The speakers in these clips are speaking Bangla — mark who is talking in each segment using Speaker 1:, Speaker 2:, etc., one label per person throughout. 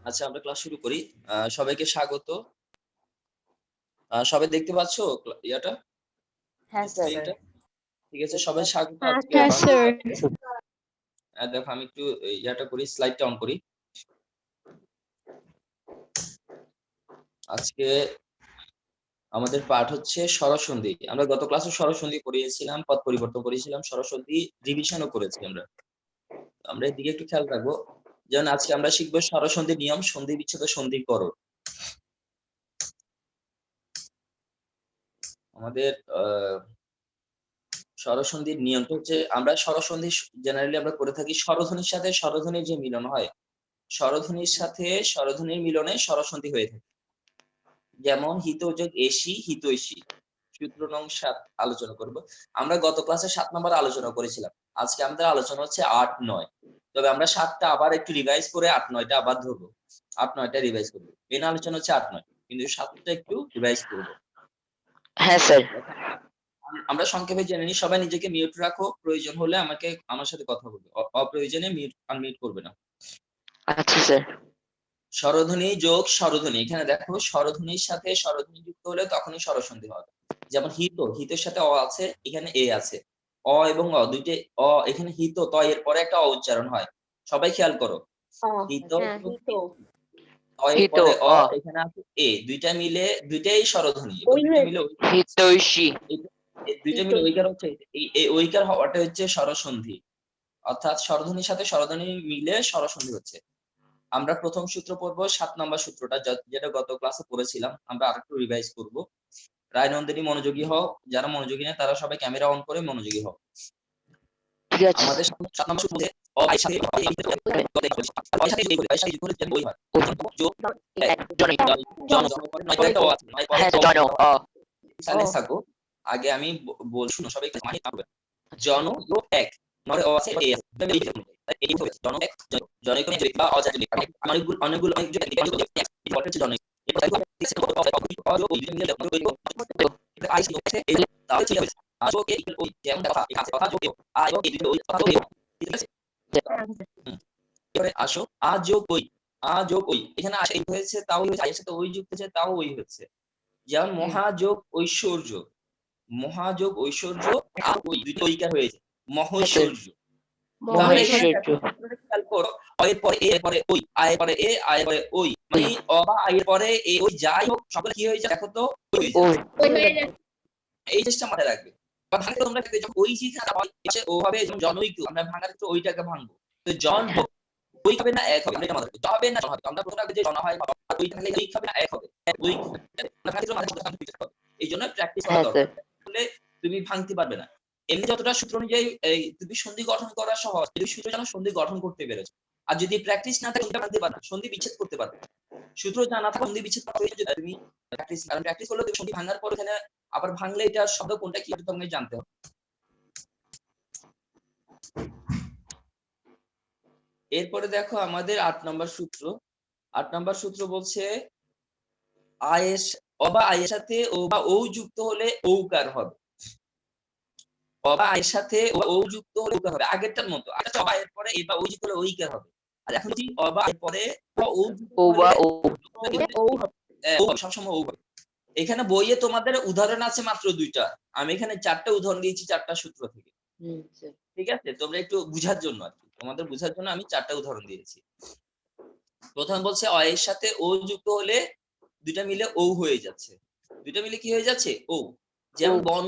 Speaker 1: আচ্ছা, আমরা ক্লাস শুরু করি। সবাইকে স্বাগত। সবাই দেখতে পাচ্ছ ইয়াটা?
Speaker 2: হ্যাঁ স্যার।
Speaker 1: স্ক্রিনটা? ঠিক আছে, সবাই স্বাগত আজকে
Speaker 3: হ্যাঁ স্যার।
Speaker 1: দেখো আমি একটু ইয়াটা করি, স্লাইডটা অন করি। আজকে আমাদের পাঠ হচ্ছে স্বরসন্ধি। আমরা গত ক্লাসে স্বরসন্ধি পড়িয়েছিলাম, পদ পরিবর্তন করেছিলাম, স্বরসন্ধি রিভিশনও করেছি আমরা। আমরা এদিকে একটু খেয়াল রাখবো। যেমন আজকে আমরা শিখবো স্বরসন্ধির নিয়ম, সন্ধি বিচ্ছেদ ও সন্ধিকরণ। আমাদের স্বরসন্ধির নিয়মটা হচ্ছে আমরা স্বরসন্ধি জেনারেলি আমরা করে থাকি স্বরধ্বনির সাথে স্বরধ্বনির যে মিলন হয়, স্বরধ্বনির সাথে স্বরধ্বনির মিলনে স্বরসন্ধি হয়ে থাকে। যেমন হিতযোগ এসি, হিতৈষী। সূত্র নং ৭ আলোচনা করব। আমরা গত ক্লাসে ৭ নম্বর আলোচনা করেছিলাম। আজকে আমাদের আলোচনা হচ্ছে ৮, ৯। তবে আমরা ৭টা আবার একটু রিভাইজ করে ৮, ৯টা আবার ধরবো। ৮, 9টা রিভাইজ করব। মেন আলোচনা হচ্ছে ৮, ৯, কিন্তু ৭টা একটু রিভাইজ করব।
Speaker 2: হ্যাঁ স্যার।
Speaker 1: আমরা সংক্ষেপে জেনে নিই। সবাই নিজেকে মিউট রাখো, প্রয়োজন হলে আমার সাথে কথা বলবে, অপ্রয়োজনে আনমিউট করবে না।
Speaker 2: আচ্ছা স্যার।
Speaker 1: স্বরধ্বনি যোগ স্বরধ্বনি। এখানে দেখো স্বরধ্বনির সাথে স্বরধ্বনি যুক্ত হলে তখনই স্বরসন্ধি হবে। যেমন হিতের সাথে অ আছে, এখানে এ আছে। অ এবং অ দুইটাই এখানে হিত ত এর পরে একটা অ উচ্চারণ হয়। সবাই খেয়াল করো। হিত এর পরে অ, এখানে আছে এ, দুইটাই স্বরধ্বনি এবং দুইটা মিলে
Speaker 2: হিতৈষী।
Speaker 1: দুইটা মিলে ওইকার হচ্ছে এই ওইকার হওয়াটা হচ্ছে স্বরসন্ধি। অর্থাৎ স্বরধ্বনির সাথে স্বরধ্বনি মিলে স্বরসন্ধি হচ্ছে। আমরা প্রথম সূত্র পড়বো ৭ নম্বর সূত্রটা, যেটা গত ক্লাসে পড়েছিলাম। আমরা আরেকটু রিভাইজ করব। রায়নন্দিনী মনোযোগী হও, যারা মনোযোগী না তারা সবাই ক্যামেরা অন করে মনোযোগী হও।
Speaker 2: ঠিক আছে।
Speaker 1: আমাদের ৭ নম্বর সূত্রে অ এর সাথে ওই হয় যোগ সাইলেন্স থাকো। আগে আমি বল শুনো সবাই, মানে জন যোগ এক, নরে অ আছে এ আছে, এই হচ্ছে জন এক, জনে কোন যোগ বা অজাতি লিখা অনেকগুলো অনেক যোগ এটা হচ্ছে জন। আসো আ যোগ ওই, আ যোগ ওই, এখানে আসে এই হয়েছে তাও হয়েছে, এর সাথে ওই যুক্ত হয়েছে তাও ওই হচ্ছে। যেমন মহাযোগ ঐশ্বর্য, মহাযোগ ঐশ্বর্য আর ওই দুটো ঐকার হয়েছে মহৈশ্বর্য। তাহলে এখানে খেয়াল করো, এর পরে এর পরে ওই, আয়ের পরে এ, আয়ের পরে ওই, মানে অ বা আয়ের পরে এ ওই যাই হোক সকলে কি হয়ে যায় দেখো তো, ওই হয়ে যায়। এই জিনিসটা মাথায় রাখবে। বা ভাঙতে তোমরা যখন ওই যেখানে আছে ওভাবে জনৈক আমরা ভাঙার ক্ষেত্রে ওইটাকে ভাঙবো। তো জন ওই হবে না এক হবে, আমরা এটা মাথায় রাখবো। হবে না জন হবে, আমরা প্রথমে যে জন হয় বা ওই থাকলে ওই হবে না এক হবে, ওই এই জন্য প্র্যাকটিস করা দরকার। তাহলে তুমি ভাঙতে পারবে না। এমনি যতটা সূত্র অনুযায়ী তুমি সন্ধি গঠন করা সহজ, যদি সূত্র জানো সন্ধি গঠন করতে পেরেছো। আর যদি প্র্যাকটিস না থাকে সন্ধি ভাঙতে পারবে না, সন্ধি বিচ্ছেদ করতে পারবে। সূত্র জানা থাকে সন্ধি বিচ্ছেদ করা প্রয়োজন, তুমি প্র্যাকটিস, কারণ প্র্যাকটিস করলে তুমি সন্ধি ভাঙার পর এখানে আবার ভাঙলে এটা শব্দ কোনটা কি তোমাকে জানতে হবে। এরপরে দেখো আমাদের ৮ নম্বর সূত্র। ৮ নম্বর সূত্র বলছে আয়েশ অবা আয়ের সাথে ও বা ও যুক্ত হলে ঔকার হবে। অবা আয়ের সাথে ও যুক্ত হলে ঔকার হবে, আগেরটার মতো। আচ্ছা, অবা এর পরে এ বা ও যুক্ত হলে ঐকার হবে। আর এখন যদি অবা এর পরে ও যুক্ত হলে ও হবে, সবসময় ও হবে। এখানে বইয়ে তোমাদের উদাহরণ আছে মাত্র ২টা, আমি এখানে ৪টা উদাহরণ দিয়েছি ৪টা সূত্র থেকে। ঠিক আছে, তোমরা একটু বুঝার জন্য আর কি, তোমাদের বুঝার জন্য আমি ৪টা উদাহরণ দিয়েছি। প্রথম বলছে অ এর সাথে ও যুক্ত হলে দুইটা মিলে ও হয়ে যাচ্ছে। দুইটা মিলে কি হয়ে যাচ্ছে? ও। যেমন বন,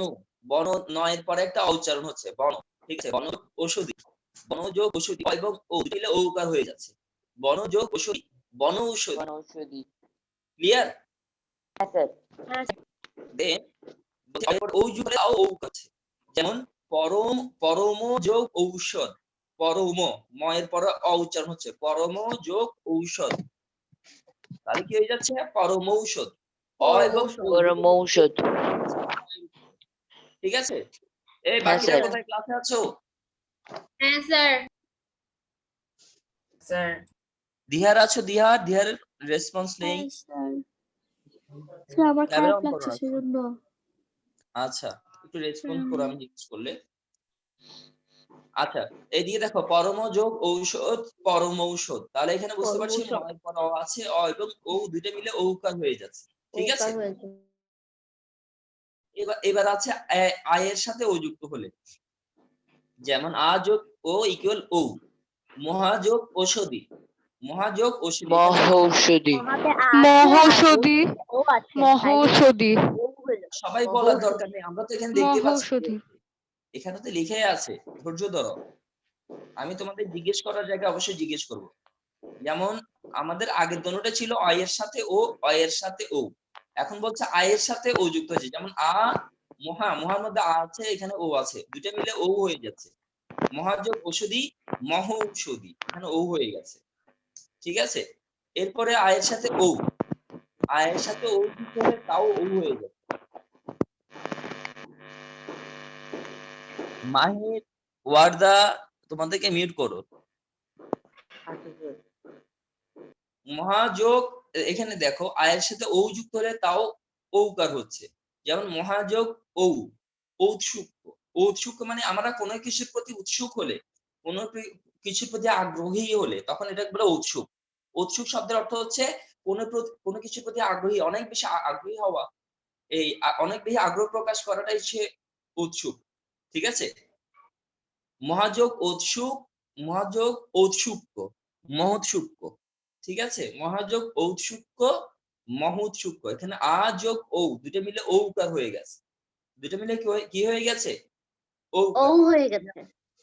Speaker 1: বন নয়ের পরে একটা উচ্চারণ হচ্ছে বন, ঠিক আছে, বন ঔষধি, বন যোগ ঔষধি এবং ও দুইটা মিলে ঔকার হয়ে যাচ্ছে। বন যোগ ঔষধি, বন ঔষধি। ক্লিয়ার? দেন ও যুগ হলে ও আছে। যেমন পরম, পরম যোগ ঔষধ, পরম, ময়ের পরে অ উচ্চারণ হচ্ছে পরম যোগ ঔষধ, তাহলে কি হয়ে যাচ্ছে? পরম ঔষধ। অ এবং পরম ঔষধ। ঠিক আছে, এই বাকিরা কোথায় ক্লাসে আছো?
Speaker 3: হ্যাঁ স্যার।
Speaker 2: স্যার
Speaker 1: দিহার আছো? দিহার রেসপন্স নেই।
Speaker 3: স্যার আমার খারাপ লাগছে সেজন্য।
Speaker 1: আচ্ছা, একটু রেসপন্স করো আমি জিজ্ঞেস করলে। আচ্ছা, এইদিকে দেখো পরম যোগ ঔষধ পরম ঔষধ, তাহলে এখানে বুঝতে পারছি
Speaker 3: পরমৌষধ।
Speaker 1: ময়ের পর অ আছে, অ এবং ও দুইটা মিলে ঔকার হয়ে যাচ্ছে। ঠিক আছে,
Speaker 3: ওকার হয়েছে।
Speaker 1: এবার আছে আয়ের সাথে ও যুক্ত হলে, যেমন আ যোগ ও ইকুয়াল ও, মহাযোগ ঔষধি, মহাযোগ ঔষধি, এখানে
Speaker 2: মহৌষধি।
Speaker 3: মহাতে আ আছে আর
Speaker 4: মহৌষধি
Speaker 3: ও আছে, তাই
Speaker 4: মহৌষধি
Speaker 3: ও হয়ে যাবে।
Speaker 1: সবাই বলার
Speaker 3: মহৌষধি।
Speaker 1: দরকার নেই, আমরা তো এখানে দেখতে পাচ্ছি,
Speaker 4: মহৌষধি।
Speaker 1: এখানে তো লিখেই আছে, ধৈর্য ধরো, আমি তোমাদের জিজ্ঞেস করার জায়গায় অবশ্যই জিজ্ঞেস করব। যেমন আমাদের আগের দোনোটা ছিল অ এর সাথে ও, অ এর সাথে ও, এখন বলছে আ এর সাথে ও যুক্ত হয়েছে, যেমন মহার মধ্যে আ আছে, এখানে ও আছে, দুইটা মিলে ও হয়ে যাচ্ছে, মহাযোগ ঔষধি, মহৌষধি, এখানে ও হয়ে গেছে। ঠিক আছে, এরপরে আয়ের সাথে ও, আয়ের সাথে ও যুক্ত হলে তাও ও হয়ে যাবে। মাহির, ওয়ার্দা, তোমাদেরকে মিউট করো।
Speaker 3: আচ্ছা স্যার।
Speaker 1: মহাযোগ, এখানে দেখো আয়ের সাথে ও যুক্ত হলে তাও ঔকার হচ্ছে, যেমন মহাযোগ ঔ, ঔৎসুক্য, ঔৎসুক্য মানে আমরা কোনো কিছুর প্রতি উৎসুক হলে, কোনো কিছুর প্রতি আগ্রহী হলে তখন এটাকে বলে উৎসুক। উৎসুক শব্দের অর্থ হচ্ছে কোনো কিছুর প্রতি আগ্রহী, অনেক বেশি আগ্রহী হওয়া, এই অনেক বেশি আগ্রহ প্রকাশ করাটাই হচ্ছে উৎসুক। ঠিক আছে, মহাযোগ ঔৎসুক, মহাযোগ ঔৎসুক্য, মহোৎসুক্য। ঠিক আছে, মহাযোগ ঔৎসুক্য, মহোৎসুক্য, এখানে আ যোগ ঔ দুটো মিলে ঔকার হয়ে গেছে, দুটো মিলে কি হয়ে গেছে,
Speaker 3: ও
Speaker 1: ঔকার।
Speaker 3: হয়ে গেছে।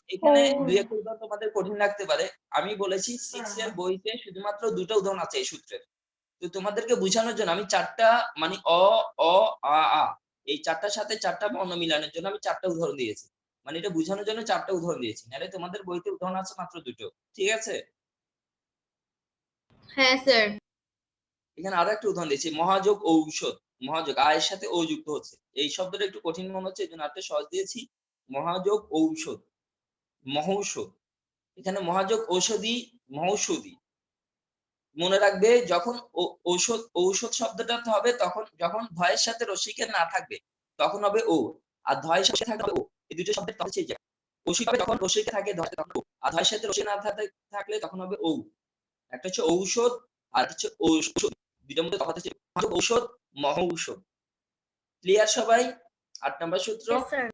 Speaker 1: এখানে
Speaker 4: ও।
Speaker 1: দুই একটা উদাহরণ তোমাদের কঠিন লাগতে পারে, আমি বলেছি 6 এর বইতে শুধুমাত্র দুটো উদাহরণ আছে এই সূত্রের, তো তোমাদেরকে বোঝানোর জন্য আমি চারটা মানে অ, অ, আ এই চারটার সাথে চারটা বর্ণ মিলানোর জন্য আমি চারটা উদাহরণ দিয়েছি, মানে এটা বোঝানোর জন্য চারটা উদাহরণ দিয়েছি, নাহলে তোমাদের বইতে উদাহরণ আছে মাত্র দুটো। ঠিক আছে,
Speaker 3: হ্যাঁ স্যার।
Speaker 1: এখানে আরো একটা উদাহরণ দিয়েছি, মহাযোগ ঔষধ, মহাযোগ আয়ের সাথে ও যুক্ত হচ্ছে, এই শব্দটা একটু কঠিন মনে হচ্ছে, এই জন্য আরেকটা সহজ দিয়েছি, মহাযোগ ঔষধ, মহৌষধ, এখানে মহাযোগ ঔষধি, মহৌষধি। মনে রাখবে যখন ঔষধ ঔষধ শব্দটা হবে তখন যখন ধয়ের সাথে রসিকে না থাকবে তখন হবে ও, আর ধয়ের সাথে থাকবে ও, এই দুটো শব্দের তফাৎ সেই জায়গায়। রসিক হবে যখন রসিকে থাকে ধয়ের তখন ও, আর ধয়ের সাথে রসিক না থাকলে তখন হবে ও। একটা হচ্ছে ঔষধ আর একটা হচ্ছে ঔষধ, দুইটার মধ্যে তফাৎ হচ্ছে ঔষধ, মহৌষধ। ক্লিয়ার সবাই? ৮ নাম্বার সূত্র।
Speaker 3: স্যার।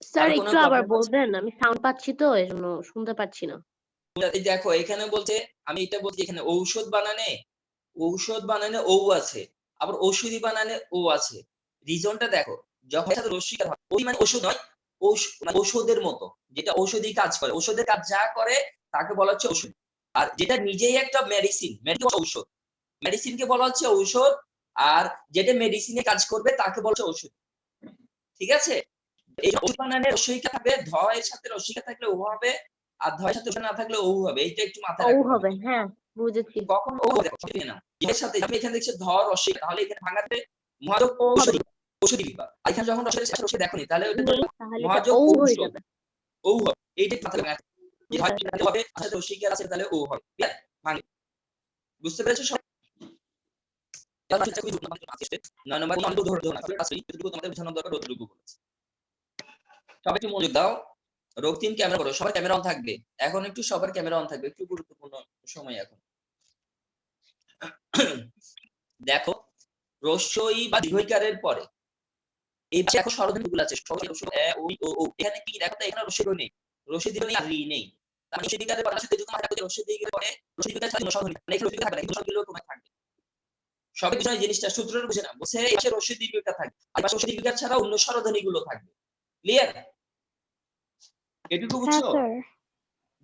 Speaker 1: আর
Speaker 3: স্যার
Speaker 1: কোনো
Speaker 3: একটু আবার
Speaker 1: প্রবলেম আছে?
Speaker 3: বলবেন, আমি সাউন্ড পাচ্ছি তো এজন্য শুনতে পাচ্ছি না।
Speaker 1: এই দেখো এখানে বলছে, আমি এটা বলছি, এখানে ঔষধ বানানে ও আছে, আবার ঔষধি বানানে ও আছে। রিজনটা দেখো, যখন সাথে রস্বীকার হয়, ওই মানে ওষুধ নয়, মানে ঔষধের মতো, যেটা ঔষধি কাজ করে, ঔষধের কাজ যা করে তাকে বলা হচ্ছে ঔষধ। আর যেটা নিজেই একটা মেডিসিন, ঔষধ, মেডিসিনকে বলা হচ্ছে ঔষধ, আর যেটা মেডিসিনে কাজ করবে তাকে বলা হচ্ছে ঔষধ। ঠিক আছে, এই ঔষধ বানানে রস্বীকার থাকবে, ধ এর সাথে রস্বীকার থাকলে ও হবে, আর ধয়ের সাথে ওষুধ না থাকলে ও হবে, এইটা একটু মাথায়
Speaker 3: ও
Speaker 1: রাখতে হবে।
Speaker 3: হবে, হ্যাঁ বুঝেছি।
Speaker 1: কখন ও হবে দেখো না, এর সাথে আমি এখানে দেখছি ধর রস্বী, তাহলে এখানে ভাঙাতে মহাযোগ
Speaker 3: ও হবে
Speaker 1: ঔষধি, ঔষধি লিখবা, আর এখানে যখন রস্বী শেষ রস্বী দেখোনি তাহলে ওটা
Speaker 3: নেই, তাহলে এটা
Speaker 1: মহাযোগ
Speaker 3: ও হয়ে
Speaker 1: ঔষধ,
Speaker 3: যাবে।
Speaker 1: ও হবে, এইটা মাথায় রাখতে হবে, যে হয় তাহলে হবে, আসলে রস্বী কি আছে তাহলে ও হবে। ক্লিয়ার? ভাঙে, বুঝতে পেরেছো সবাই? নয় নম্বর অনেক উদাহরণ আছে, যতটুকু তোমাদের বোঝানোর দরকার ততটুকু বলেছি। সবাই একটু মনোযোগ দাও, রক্তিম ক্যামেরা করো, সবার ক্যামেরা অন থাকবে, এখন একটু সবার ক্যামেরা অন থাকবে, একটু গুরুত্বপূর্ণ সময় এখন। দেখো, রস্যই বা দীর্ঘইকারের পরে এই পাশে এখন স্বরধ্বনিগুলো আছে, এখানে কি দেখো তো, এখানে রস্যই নেই, রস্যই দীর্ঘ নেই আর রি নেই, তার মানে রস্যই দীর্ঘের পরে যদি তোমার থাকে রস্যই দীর্ঘের পরে রস্যই দীর্ঘের সাথে স্বরধ্বনি, মানে এখানে রস্যই থাকবে না, কিন্তু স্বরধ্বনিগুলো তোমার থাকবে। সবাই বুঝে জিনিসটা, সূত্রটা বুঝে না, বলছে এই পাশে রস্যই দীর্ঘটা থাকবে, আর পাশে রস্যই দীর্ঘ ছাড়া অন্য স্বরধ্বনিগুলো থাকবে। ক্লিয়ার? এটুকু
Speaker 4: হ্যাঁ
Speaker 1: বুঝছো?
Speaker 4: স্যার।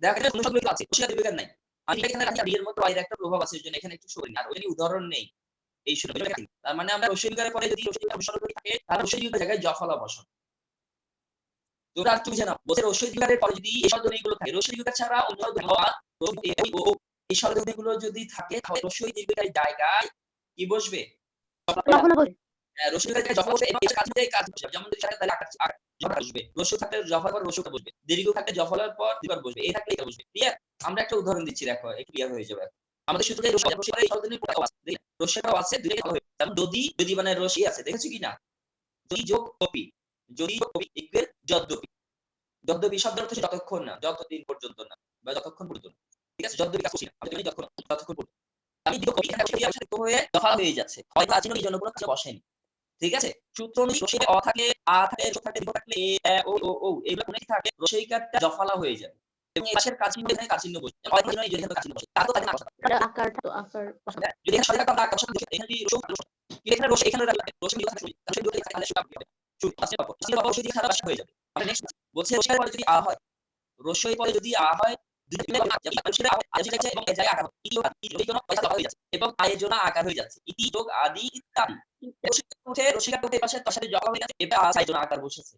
Speaker 1: দেখো এখানে অন্য শব্দগুলো আছে, রস্যই দীর্ঘ নাই, আমি এখানে রাখি এর মধ্যে এর একটা প্রভাব আছে, এজন্য এখানে একটু সরি, আর ওই উদাহরণ নেই এই শুনে। তার মানে আমরা রস্যই দীর্ঘের পরে যদি রস্যই দীর্ঘ স্বরধ্বনি থাকে তাহলে রস্যই দীর্ঘের জায়গায় জফলা বসানো। তোরা আর তুমি জানো, বলছে রস্যই দীর্ঘের পরে যদি এই স্বরধ্বনিগুলো থাকে, রস্যই দীর্ঘ ছাড়া অন্য এই স্বরধ্বনিগুলো যদি থাকে তাহলে রস্যই দীর্ঘের জায়গায় কি বসবে?
Speaker 3: যখন হবে
Speaker 1: রস্যই দীর্ঘের জায়গায় জফলা বসবে, এবং এটা কাজ বসবে, যেমন যদি থাকে তাহলে জফলা বসবে, রস্য থাকলে জফলার পর রস্যটা বসবে, দীর্ঘ থাকলে জফলার পর দীর্ঘ বসবে, এই থাকলে এটা বসবে। ক্লিয়ার? আমরা একটা উদাহরণ দিচ্ছি, দেখো একটু ক্লিয়ার হয়ে যাবে। আমাদের সূত্রে রস্যই এই স্বরধ্বনির প্রকার আছে, রস্যটাও আছে, দুইটাই ভালো হয়ে, যেমন যদি মানে রস্যই আছে, দেখেছো কি না, যদি যোগ কপি, যদি কপি ইকুয়াল যদ্যপি, যদ্যপি শব্দ অর্থ হচ্ছে যতক্ষণ না, যতদিন পর্যন্ত না, বা যতক্ষণ পর্যন্ত না। ঠিক আছে, যদ্যপি কাজ করছি না, আমি জানি যতক্ষণ পর্যন্ত। আমি দীর্ঘ কবি এখানে ক্রিয়ার সাথে হয়ে দফা হয়ে যাচ্ছে, হয় বা চিহ্ন এই জন্য কোনো কিছু বসেনি। ঠিক আছে, সূত্র অনুযায়ী রসইয়ে অ থাকলে, আ থাকলে, র থাকলে, দীর্ঘ থাকলে, এ, ও এগুলো কোনো থাকলে রসইকারটা জফলা হয়ে যাবে। এবং এই পাশের কাজ চিহ্ন এখানে কাজ চিহ্ন বসবে। হয় চিহ্ন এই যে এখানে কাজ চিহ্ন বসে। তার তো তাকে না বসাতে হবে।
Speaker 3: এটা আকার তো আকার বসানো।
Speaker 1: যদি এখানে সঠিক একটা বসাতে হবে, এখানে যদি রসই কিন্তু এখানে রসই এখানে রসই দিয়ে থাকে, রসই দিয়ে তাহলে সেটা হবে। শুরু আসলে পাবো। আসলে পাবো রসই দিয়ে খারাপ হয়ে যাবে। আমরা নেক্সট বলছে রসইয়ের পরে যদি আ হয়, রসই পরে যদি আ হয়, দুটো মিলে রসইয়ের আদি যাচ্ছে এবং এর জায়গায় আকার হবে। ইতি জন্য পয়সা হয়ে যাচ্ছে এবং আয়ের জন্য আকার হয়ে যাচ্ছে। ইতি যোগ আদি ইত্যাদি। উঠে রসিকার উঠে পাশে তার সাথে জড় হয়ে গেছে, এটা আসার জন্য আকার বসেছে।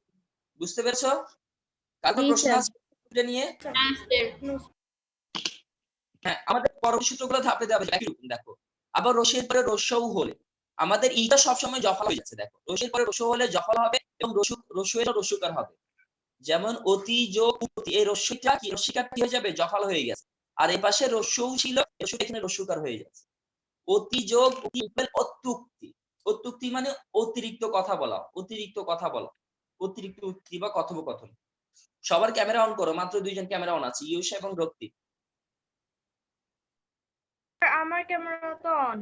Speaker 1: বুঝতে পেরেছো? কারণ
Speaker 3: জি
Speaker 1: প্রশ্ন
Speaker 3: স্যার।
Speaker 1: আছে এটা নিয়ে। হ্যাঁ, আমাদের পরবর্তী সূত্রগুলো ধাপে ধাপে একই রকম দেখো। আবার রসির পরে রস্যও হলে আমাদের ইটা সবসময় জফলা হয়ে যাচ্ছে। দেখো, রসির পরে রস্য হলে জফলা হবে এবং রস্যের রস্যকার হবে। যেমন অতি যোগ উক্তি, এই রস্যটা কি রস্যিকার কি হয়ে যাবে, জফলা হয়ে গেছে। আর এই পাশে রস্যও ছিল, রস্যটা এখানে রস্যকার হয়ে যাচ্ছে। অতি যোগ উক্তি অত্যুক্তি। অত্যুক্তি মানে অতিরিক্ত কথা বলা, অতিরিক্ত কথা বলা, অতিরিক্ত উক্তি বা কথোপকথন। সবার ক্যামেরা অন করো, মাত্র দুইজন ক্যামেরা অন আছে, ইউষা এবং রক্তি।
Speaker 4: আমার ক্যামেরা তো অন।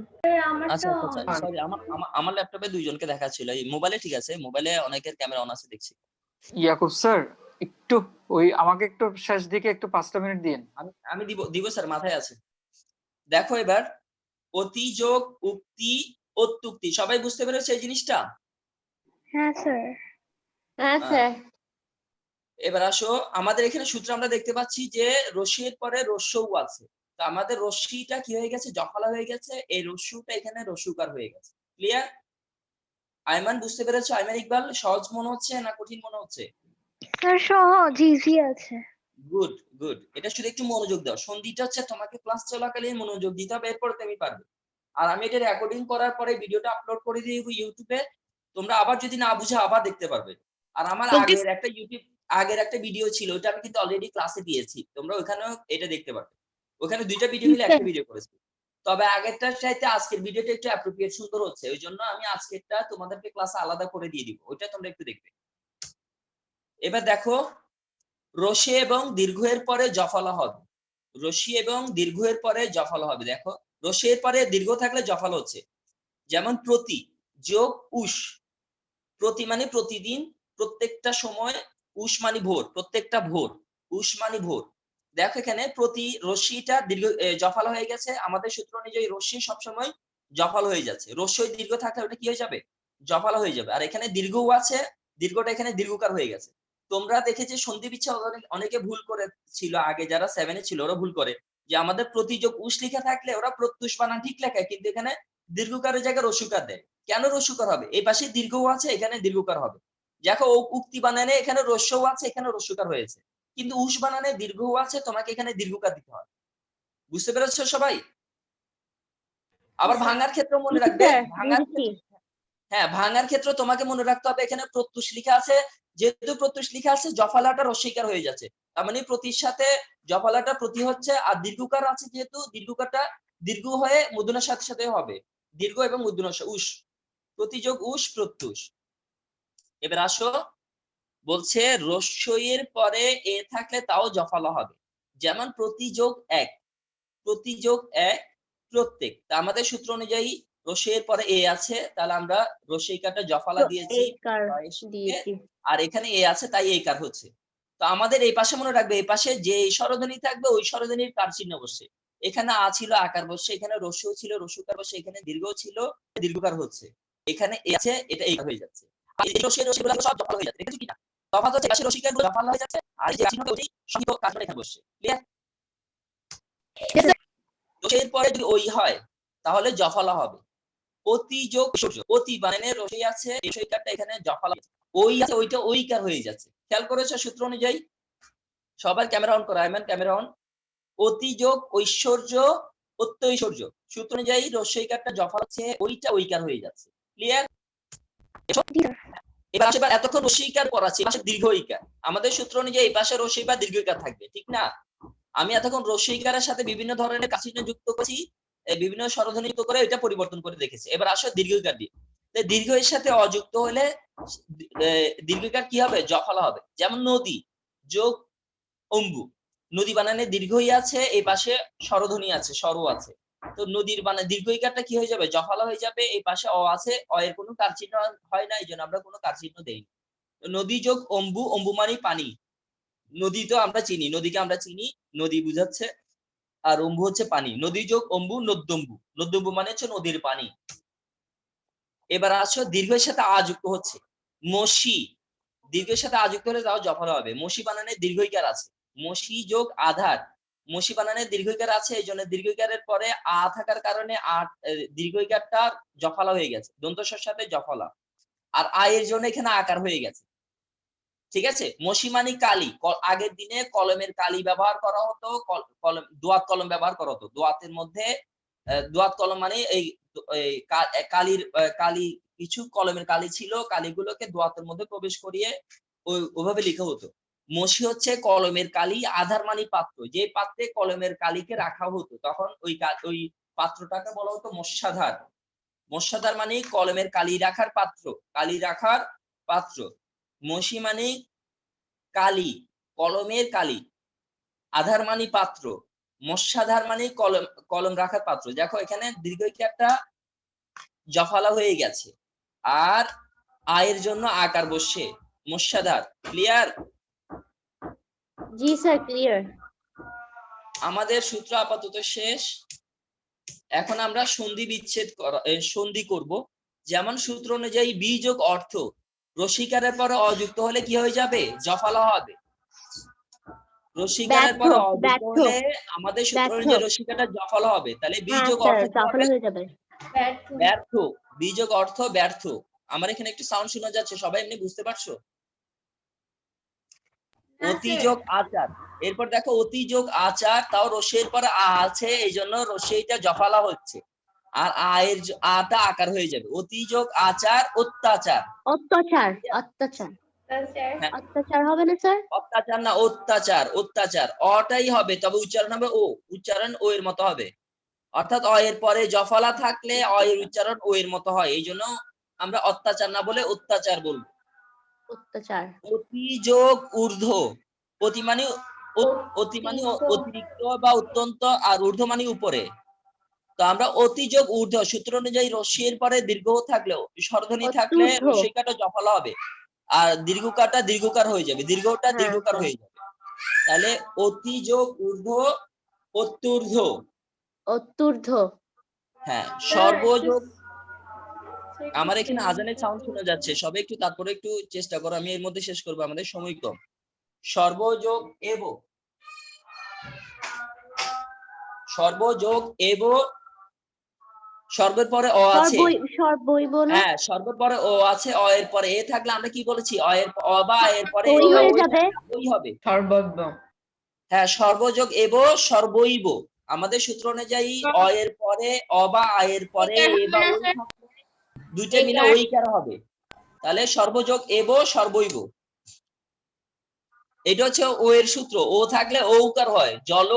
Speaker 1: আচ্ছা আচ্ছা আচ্ছা, সরি, আমার ল্যাপটপে দুইজনকে দেখাচ্ছিল, এই মোবাইলে ঠিক আছে, মোবাইলে অনেকের ক্যামেরা অন আছে দেখছি।
Speaker 5: ইয়াকুব স্যার, একটু ওই আমাকে একটু শেষ দিকে একটু 5টা মিনিট দিন।
Speaker 1: আমি দিব স্যার, মাথায় আছে। দেখো এবার অতি যোগ উক্তি অত্যুক্তি, সবাই বুঝতে পেরেছে এই জিনিসটা?
Speaker 4: হ্যাঁ স্যার।
Speaker 3: হ্যাঁ স্যার।
Speaker 1: এবার আসো, আমাদের এখানে সূত্র আমরা দেখতে পাচ্ছি যে রস্যির পরে রস্যও আছে। তো আমাদের রস্যিটা কি হয়ে গেছে, জফলা হয়ে গেছে, এই রস্যুটা এখানে রস্যুকার হয়ে গেছে। ক্লিয়ার? আইমান বুঝতে পেরেছো? আইমান ইকবাল, সহজ মনে হচ্ছে না কঠিন মনে হচ্ছে?
Speaker 4: স্যার সহজ, ইজি আছে।
Speaker 1: গুড গুড, এটা শুধু একটু মনোযোগ দাও। সন্ধিটা হচ্ছে তোমাকে ক্লাস চলাকালীন মনোযোগ দিতে হবে, এরপর তুমি পারবে। আর আমি এটা রেকর্ডিং করার পরে ভিডিওটা আপলোড করে দিয়ে ইউটিউবে, তোমরা আবার যদি না বুঝে আবার দেখতে পারবে। আর আমার আগের একটা ভিডিও ছিল, ওটা আমি কিন্তু অলরেডি ক্লাসে দিয়েছি, তোমরা ওখানেও এটা দেখতে পারবে। ওখানে দুইটা ভিডিও মিলে একটা ভিডিও করেছি। তবে আগেরটার চাইতে আজকের ভিডিওটা একটু অ্যাপ্রোপ্রিয়েট সুন্দর হচ্ছে, ওই জন্য আমি আজকেরটা তোমাদেরকে ক্লাসে আলাদা করে দিয়ে দিব, ওইটা তোমরা একটু দেখবে। এবার দেখো, রসি এবং দীর্ঘের পরে জফলা হবে। রসি এবং দীর্ঘের পরে জফলা হবে। দেখো, রসির পরে দীর্ঘ থাকলে জফল হচ্ছে। যেমন প্রতি যোগ উষ, প্রতি মানে প্রতিদিন, প্রত্যেকটা সময়, উষ মানে ভোর, প্রত্যেকটা ভোর, উষ মানে ভোর। দেখো এখানে প্রতি রশ্মিটা দীর্ঘ জফল হয়ে গেছে, আমাদের সূত্র অনুযায়ী রশ্মি সবসময় জফল হয়ে যাচ্ছে। রস্যই দীর্ঘ থাকলে ওটা কি হয়ে যাবে, জফল হয়ে যাবে। আর এখানে দীর্ঘও আছে, দীর্ঘটা এখানে দীর্ঘকার হয়ে গেছে। তোমরা দেখেছি সন্ধি বিচ্ছেদ অনেকে ভুল করেছিল, আগে যারা 7 এ ছিল ওরা ভুল করে যে আমাদের প্রতিযোগ উষ লেখা থাকলে ওরা প্রত্যুষ বানান ঠিক লেখায়, কিন্তু এখানে দীর্ঘকারের জায়গায় রস্যকার দেয়। কেন রস্যকার হবে, এই পাশে দীর্ঘও আছে, এখানে দীর্ঘকার হবে। দেখো উক্তি বানানে এখানে রস্যও আছে, এখানে রস্যকার হয়েছে, কিন্তু উষ বানানে দীর্ঘও আছে, তোমাকে এখানে দীর্ঘকার দিতে হবে। বুঝতে পেরেছো সবাই? আবার ভাঙার ক্ষেত্রে মনে রাখবে, ভাঙার ক্ষেত্রে তোমাকে মনে রাখতে হবে এখানে প্রত্যুষ লেখা আছে, যেহেতু প্রত্যুষ লেখা আছে জফলাটা রস্যইকার হয়ে যাচ্ছে, তার মানে প্রতির সাথে জফলাটা প্রতি হচ্ছে, আর দীর্ঘকার আছে যেহেতু দীর্ঘকারটা দীর্ঘ হয়ে মূর্ধন্যের সাথে সাথে হবে, দীর্ঘ এবং মূর্ধন্য উষ, প্রতিযোগ উষ প্রত্যুষ। এবার আসো, বলছে রস্যইয়ের পরে এ থাকলে তাও জফলা হবে। যেমন প্রতিযোগ এক, প্রতিযোগ এক প্রত্যেক। তা আমাদের সূত্র অনুযায়ী রস্যইয়ের পরে এ আছে, তাহলে আমরা রস্যইকারটা জফলা দিয়েছি, আর এখানে এ আছে তাই এই কার হচ্ছে। তো আমাদের এই পাশে মনে রাখবে, এই পাশে যে স্বরধ্বনি থাকবে ওই স্বরধ্বনির কার চিহ্ন বসছে। এখানে আ ছিল আকার বসছে, এখানে রস্য ছিল রস্যকার বসছে, এখানে দীর্ঘ ছিল দীর্ঘকার হচ্ছে, এখানে এ আছে এটা এই হয়ে যাচ্ছে। আর এই রস্যগুলো সব জফলা হয়ে যাচ্ছে, দেখেছো কিনা? তফাৎ হচ্ছে পাশে রস্যকারগুলো জফলা হয়ে যাচ্ছে, আর এই যে চিহ্নটা ওই সংক্ষিপ্ত কাজ এখানে বসছে। ক্লিয়ার? রস্যের পরে যদি ওই হয় তাহলে জফলা হবে। অতি যোগ সূর্য, অতি মানে রস্যি আছে, এই রস্যইকারটা এখানে জফলা, ওই আছে ওইটা ওইকার হয়ে যাচ্ছে। খেয়াল করেছো সূত্র অনুযায়ী? সবার ক্যামেরা অন করো, আইমান ক্যামেরা অন। অতি যোগ ঐশ্বর্য অত্যৈশ্বর্য, সূত্র অনুযায়ী রস্যইকারটা জফলা হচ্ছে, ওইটা ওইকার হয়ে যাচ্ছে। ক্লিয়ার? এবার এতক্ষণ রস্যইকার পড়াচ্ছি, পাশে দীর্ঘইকার। আমাদের সূত্র অনুযায়ী এই পাশে রস্যই বা দীর্ঘইকার থাকবে, ঠিক না? আমি এতক্ষণ রস্যইকারের সাথে বিভিন্ন ধরনের কাচিহ্ন যুক্ত করেছি, বিভিন্ন স্বরধ্বনি যুক্ত করে এটা পরিবর্তন করে দেখেছি। এবার আসো দীর্ঘইকার দিয়ে। দীর্ঘ এর সাথে অযুক্ত হলে দীর্ঘইকার কি হবে, জফলা হবে। যেমন নদী যোগ অম্বু। নদী বানানে দীর্ঘই আছে, এই পাশে স্বরধ্বনি আছে, স্বরও আছে। তো নদীর বানানে দীর্ঘইকারটা কি হয়ে যাবে? জফলা হয়ে যাবে। এই পাশে অ আছে, অ এর কোনো কার চিহ্ন হয় না, এই জন্য আমরা কোনো কার চিহ্ন দেই। নদী যোগ অম্বু, অম্বু মানে পানি। নদী তো আমরা চিনি, নদীকে আমরা চিনি, নদী বুঝাচ্ছে। আর অম্বু হচ্ছে পানি। নদী যোগ অম্বু নদ্যম্বু, নদ্যম্বু মানে হচ্ছে নদীর পানি। এবার আসো দীর্ঘের সাথে আ যুক্ত হচ্ছে, মসি। দীর্ঘের সাথে আ যুক্ত হলে তাও জফলা হবে। মসি বানানে দীর্ঘইকার আছে, মসি যোগ আধার। মসি বানানে দীর্ঘইকার আছে, এই জন্য দীর্ঘইকারের পরে আ থাকার কারণে দীর্ঘইকারটা জফলা হয়ে গেছে, দন্তস্বর সাথে জফলা। আর আ এর জন্য এখানে আকার হয়ে গেছে। ঠিক আছে। মসি মানে কালি। আগের দিনে কলমের কালি ব্যবহার করা হতো, কলম দোয়াত কলম ব্যবহার করা হতো। দোয়াতের মধ্যে দোয়াত কলম মানে এই কালির কালি, কিছু কলমের কালি ছিল, কালিগুলোকে দোয়াতের মধ্যে প্রবেশ করিয়ে ওইভাবে লিখা হতো। মসি হচ্ছে কলমের কালি, আধার মানে পাত্র, যে পাত্রে কলমের কালিকে রাখা হতো তখন ওই পাত্রটাকে বলা হতো মস্যাধার। মস্যাধার মানে কলমের কালি রাখার পাত্র, কালি রাখার পাত্র। মসি মানে কালি, কলমের কালি। আধার মানে পাত্র, মস্যাধার মানে কলম রাখার পাত্র। দেখো এখানে দীর্ঘইকারটা জফলা হয়ে গেছে, আর আয়ের জন্য আকার বসে, মস্যাধার। ক্লিয়ার?
Speaker 3: জি স্যার, ক্লিয়ার।
Speaker 1: আমাদের সূত্র আপাতত শেষ। এখন আমরা সন্ধি বিচ্ছেদ সন্ধি করব। যেমন সূত্র অনুযায়ী বি যোগ অর্থ, রসিকারের পরে অযুক্ত হলে কি হয়ে যাবে? জফলা হবে। রসিকারের পরে অযুক্ত হলে আমাদের সূত্র অনুযায়ী রসিকাটা জফলা হবে। তাহলে বি যোগ অর্থ কি হবে?
Speaker 3: হয়ে যাবে।
Speaker 1: ব্যর্থ। বি যোগ অর্থ ব্যর্থ। আমার এখানে একটু সাউন্ড শোনা যাচ্ছে, সবাই এমনি বুঝতে পারছো? অতি যোগ আচার, এরপর দেখো অতি যোগ আচার, তাও রসের পরে আ আছে, এই জন্য রসইটা জফলা হচ্ছে, আর আয়ের আটা আকার হয়ে যাবে। অতি যোগ আচার, অত্যাচার।
Speaker 3: অত্যাচার, অত্যাচার,
Speaker 1: হ্যাঁ,
Speaker 3: অত্যাচার হবে না স্যার?
Speaker 1: অত্যাচার না, অত্যাচার, অত্যাচার। অটাই হবে, তবে উচ্চারণ হবে ও, উচ্চারণ ও এর মতো হবে। অর্থাৎ অ এর পরে জফলা থাকলে অ এর উচ্চারণ ও এর মতো হয়, এই জন্য আমরা অত্যাচার না বলে অত্যাচার বলবো।
Speaker 3: অত্যাচার।
Speaker 1: অতি যোগ ঊর্ধ্ব, অতি মানে অতিরিক্ত বা অত্যন্ত, আর ঊর্ধ্ব মানে উপরে। তো আমরা অতি যোগ ঊর্ধ্ব সূত্র অনুযায়ী রস্যের পরে দীর্ঘ থাকলেও, স্বরধ্বনি থাকলে
Speaker 3: অত্যূর্ধ্ব।
Speaker 1: রস্যইকারটা জফলা হবে, আর দীর্ঘকারটা দীর্ঘকার হয়ে যাবে, দীর্ঘটা
Speaker 3: হ্যাঁ,
Speaker 1: দীর্ঘকার
Speaker 3: হ্যাঁ।
Speaker 1: হয়ে যাবে। তাহলে অতি যোগ ঊর্ধ্ব, অত্যূর্ধ্ব।
Speaker 3: অত্যূর্ধ্ব।
Speaker 1: হ্যাঁ, সর্বযোগ। আমার এখানে আজানের সাউন্ড শোনা যাচ্ছে, সবাই একটু তারপরে একটু চেষ্টা করো, আমি এর মধ্যে শেষ করবো, আমাদের সময় কম। সর্বযোগ এব, সর্বযোগ এব। সর্বের পরে অ আছে,
Speaker 3: সর্বৈব না?
Speaker 1: হ্যাঁ সর্বের পরে ও আছে, অ এর পরে এ থাকলে আমরা কি বলেছি? অ এর অ বা এর পরে
Speaker 3: ওই হয়ে যাবে।
Speaker 1: ওই হবে।
Speaker 5: সর্বজ্ঞ।
Speaker 1: হ্যাঁ, সর্বযোগ এব, সর্বৈব। আমাদের সূত্র অনুযায়ী অ এর পরে অ বা আ এর পরে এ বা ওই থাকলে দুইটা মিলে ওইকার হবে। তাহলে সর্বযোগ এব, সর্বৈব। এটা হচ্ছে ও এর সূত্র। ও থাকলে ঔকার হয়। জল,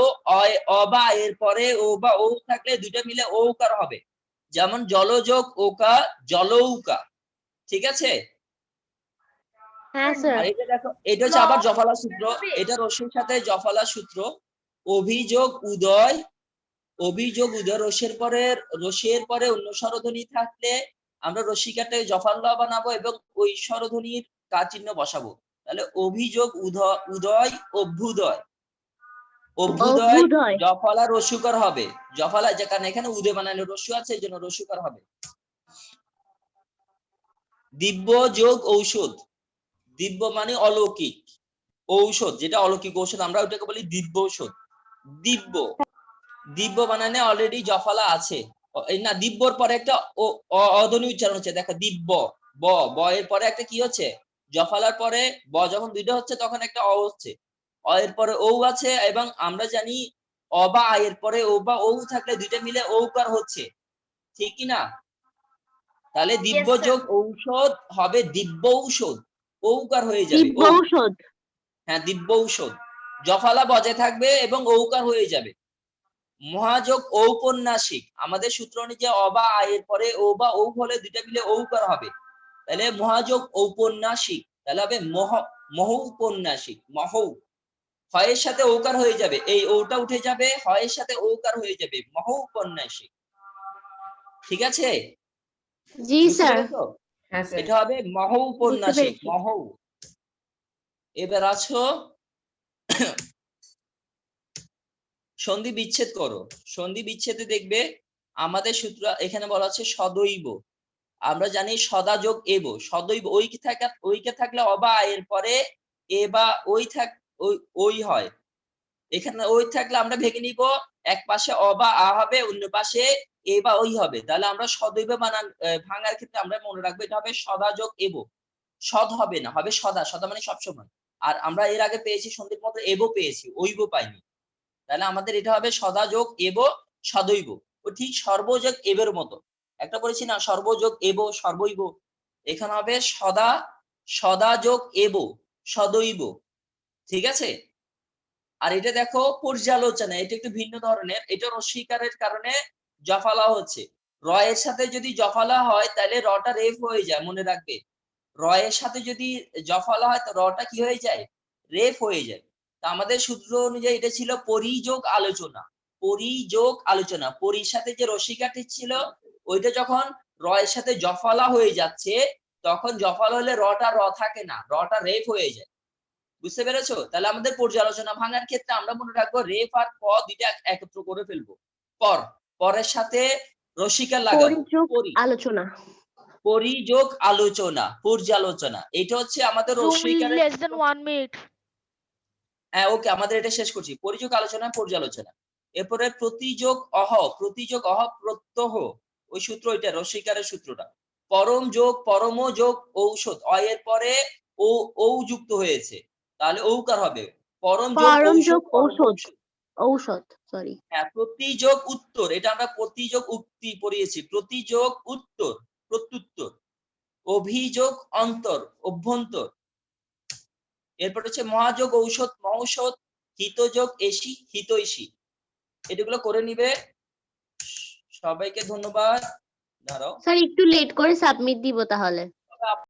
Speaker 1: অ বা এর পরে ও বা ও থাকলে দুইটা মিলে ঔকার হবে। যেমন জলযোগ ওকা, জলৌকা। ঠিক আছে?
Speaker 3: হ্যাঁ স্যার।
Speaker 1: আর এটা দেখো, এটা হচ্ছে আবার জফলা সূত্র, এটা রস্যের সাথে জফলা সূত্র। অভিযোগ উদয়, অভিযোগ উদয়, রস্যের পরে অন্য স্বরধ্বনি থাকলে আমরা রস্যিকাটাকে জফলা বানাবো এবং ওই স্বরধ্বনির কার চিহ্ন বসাবো। তাহলে অভিযোগ উদয়, অভ্যুদয়। অভ্যুদয় জফলা রস্যুকার হবে। জফলা যে কারণ এখানে উদয় বানানো রস্যু আছে, এই জন্য রস্যুকার হবে। দিব্য যোগ ঔষধ, দিব্য মানে অলৌকিক, ঔষধ যেটা অলৌকিক ঔষধ, আমরা ওটাকে বলি দিব্য ঔষধ। দিব্য, দিব্য বানানে অলরেডি জফলা আছে, না দিব্যর পরে একটা অধ্বনি উচ্চারণ হচ্ছে। দেখো দিব্য, ব এর পরে একটা কি হচ্ছে? জফলার পরে ব যখন দুইটা হচ্ছে তখন একটা অ হচ্ছে, অ এর পরে ও আছে, এবং আমরা জানি অ বা আ এর পরে ও বা ও থাকলে দুইটা মিলে ঔকার হচ্ছে, ঠিক কি না? তাহলে দিব্য যোগ ঔষধ হবে দিব্য ঔষধ, ঔকার হয়ে যাবে।
Speaker 3: দিব্য ঔষধ।
Speaker 1: হ্যাঁ, দিব্য ঔষধ। জফলা বজায় থাকবে এবং ঔকার হয়ে যাবে। মহাযোগ ঔপন্যাসিক, আমাদের সূত্র অনুযায়ী অ বা আ এর পরে ও বা ও হলে দুইটা মিলে ঔকার হবে। তাহলে মহাযোগ ঔপন্যাসিক, তাহলে হবে মহৌপন্যাসিক, মহৌ। হয়ের সাথে ঔকার হয়ে যাবে, এই ওটা উঠে যাবে, হয়ের সাথে ঔকার হয়ে যাবে, মহৌপন্যাসিক। ঠিক আছে,
Speaker 3: জি
Speaker 1: বুঝতে
Speaker 3: স্যার।
Speaker 1: পেরেছো?
Speaker 6: হ্যাঁ স্যার।
Speaker 1: এটা হবে মহৌপন্যাসিক,
Speaker 3: পেরেছি।
Speaker 1: মহৌ। এবার আছো সন্ধি বিচ্ছেদ করো। সন্ধি বিচ্ছেদে দেখবে আমাদের সূত্র এখানে বলা আছে সদৈব। আমরা জানি সদা যোগ এব, সদৈব ওইকে থাকলে অবা এর পরে এ বা ওই হয়। এখানে ওই থাকলে আমরা ভেঙে নিব, এক পাশে অবা আ হবে, অন্য পাশে এ বা ওই হবে। তাহলে আমরা সদৈব বানান ভাঙার ক্ষেত্রে আমরা মনে রাখবো এটা হবে সদা যোগ এব। সদ হবে না, হবে সদা। সদা মানে সবসময়। আর আমরা এর আগে পেয়েছি সন্ধির মধ্যে এব পেয়েছি, ওইব পাইনি। তাহলে আমাদের এটা হবে সদা যোগ এব সদৈব। ও ঠিক সর্বযোগ এবের মতো। একটা বলেছি না সর্বযোগ এব সর্বৈব, এখানে হবে সদা যোগ এব সদৈব। ঠিক আছে, আর এটা দেখো পর্যালোচনা, এটা একটু ভিন্ন ধরনের। এটা রস্বীকারের কারণে জফালা হচ্ছে। র এর সাথে যদি জফালা হয় তাহলে রটা রেফ হয়ে যায়, মনে রাখবে। র এর সাথে যদি জফালা হয় তো রটা কি হয়ে যায়, রেফ হয়ে যায়। তা আমাদের সূত্র অনুযায়ী এটা ছিল পরিযোগ আলোচনা। পরিযোগ আলোচনা, পরির সাথে যে রস্বীকারটি ছিল ওইটা যখন র এর সাথে জফালা হয়ে যাচ্ছে, তখন জফালা হলে রটা র থাকে না, রটা রেফ হয়ে যায়। বুঝতে পেরেছো? তাহলে আমাদের পর্যালোচনা ভাঙার ক্ষেত্রে আমরা মনে রাখবো রেফ আর প দুইটা একত্র করে ফেলবো। পরের সাথে রসিকার লাগাবো,
Speaker 3: পরিযোগ আলোচনা।
Speaker 1: পরিযোগ আলোচনা, পর্যালোচনা। এটা হচ্ছে আমাদের রসিকারের
Speaker 7: less than 1 minute.
Speaker 1: হ্যাঁ ওকে, আমাদের এটা শেষ করছি। পরিযোগ আলোচনা, পর্যালোচনা। এরপরে প্রতিযোগ প্রত্যহ, ওই সূত্র ওইটা রসিকারের সূত্রটা। পরম যোগ পরম যোগ ঔষধ, এর পরে ও যুক্ত হয়েছে, তাহলে ঔকার হবে। পরম যোগ ঔষধ,
Speaker 3: ঔষধ সরি।
Speaker 1: হ্যাঁ প্রতিযোগ উত্তর, এটা আমরা প্রতিযোগ উক্তি পড়িয়েছি। প্রতিযোগ উত্তর, প্রত্যুত্তর। অভিযোগ অন্তর, অভ্যন্তর। এরপর হচ্ছে মহাযোগ ঔষধ, মহৌষধ। হিতযোগ এসি, হিতৈষী। এগুলো করে নিবে। সবাইকে ধন্যবাদ। দাঁড়াও
Speaker 3: স্যার একটু লেট করে সাবমিট দিব তাহলে।